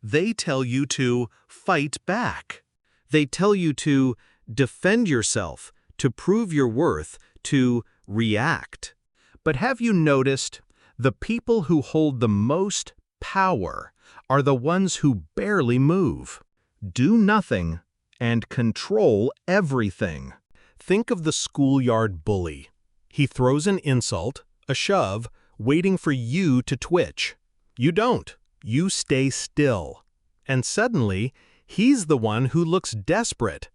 They tell you to fight back. They tell you to defend yourself, to prove your worth, to react. But have you noticed, the people who hold the most power are the ones who barely move, do nothing, and control everything. Think of the schoolyard bully. He throws an insult, a shove, waiting for you to twitch. You don't. You stay still. And suddenly, he's the one who looks desperate.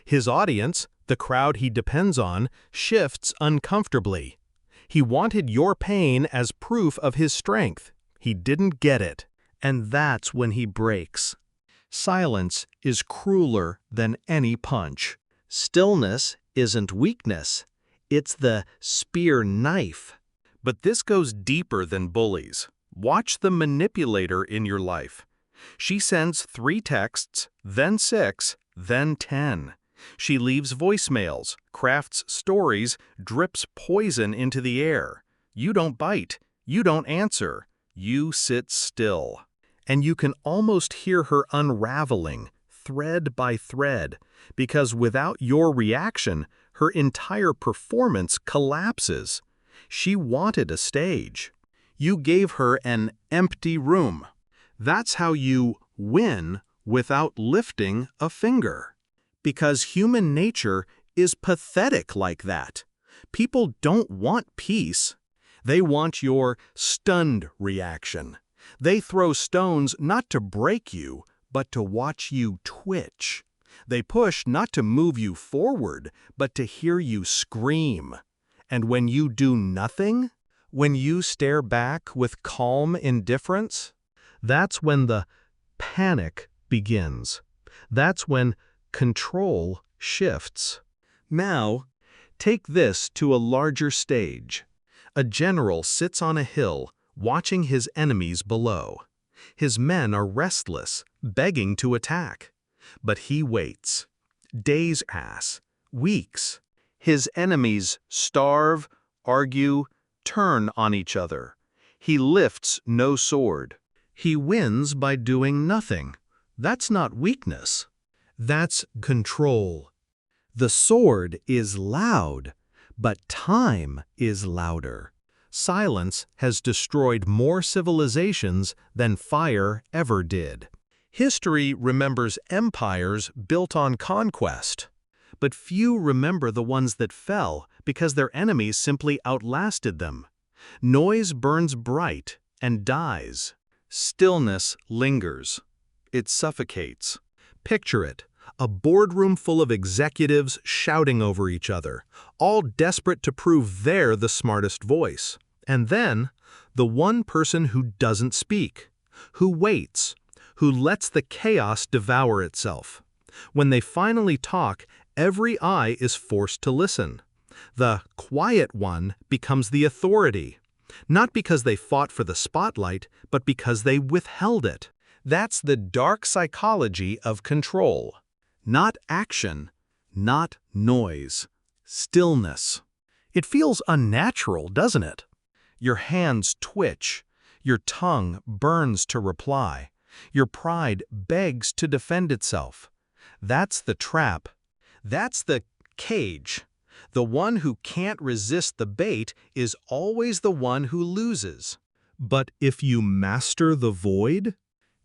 His audience, the crowd he depends on, shifts uncomfortably. He wanted your pain as proof of his strength. He didn't get it. And that's when he breaks. Silence is crueler than any punch. Stillness isn't weakness. It's the spear knife. But this goes deeper than bullies. Watch the manipulator in your life. She sends 3 texts, then 6, then 10. She leaves voicemails, crafts stories, drips poison into the air. You don't bite. You don't answer. You sit still. And you can almost hear her unraveling, thread by thread, because without your reaction, her entire performance collapses. She wanted a stage. You gave her an empty room. That's how you win without lifting a finger. Because human nature is pathetic like that. People don't want peace. They want your stunned reaction. They throw stones not to break you, but to watch you twitch. They push not to move you forward, but to hear you scream. And when you do nothing, when you stare back with calm indifference, that's when the panic begins. That's when control shifts. Now, take this to a larger stage. A general sits on a hill, watching his enemies below. His men are restless, begging to attack. But he waits. Days pass, weeks. His enemies starve, argue, turn on each other. He lifts no sword. He wins by doing nothing. That's not weakness. That's control. The sword is loud, but time is louder. Silence has destroyed more civilizations than fire ever did. History remembers empires built on conquest, but few remember the ones that fell because their enemies simply outlasted them. Noise burns bright and dies. Stillness lingers. It suffocates. Picture it, a boardroom full of executives shouting over each other, all desperate to prove they're the smartest voice. And then, the one person who doesn't speak, who waits, who lets the chaos devour itself. When they finally talk, every eye is forced to listen. The quiet one becomes the authority, not because they fought for the spotlight, but because they withheld it. That's the dark psychology of control. Not action, not noise. Stillness. It feels unnatural, doesn't it? Your hands twitch. Your tongue burns to reply. Your pride begs to defend itself. That's the trap. That's the cage. The one who can't resist the bait is always the one who loses. But if you master the void,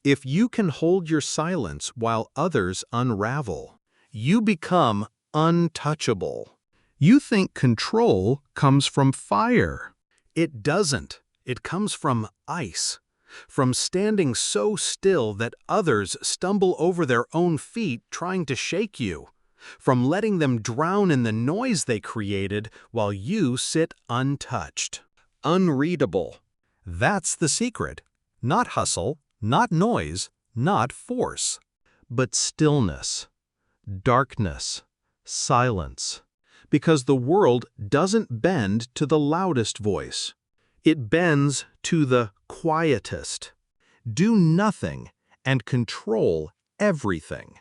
if you can hold your silence while others unravel, you become untouchable. You think control comes from fire. It doesn't. It comes from ice. From standing so still that others stumble over their own feet trying to shake you. From letting them drown in the noise they created while you sit untouched. Unreadable. That's the secret. Not hustle, not noise, not force. But stillness, darkness, silence. Because the world doesn't bend to the loudest voice. It bends to the quietest. Do nothing and control everything.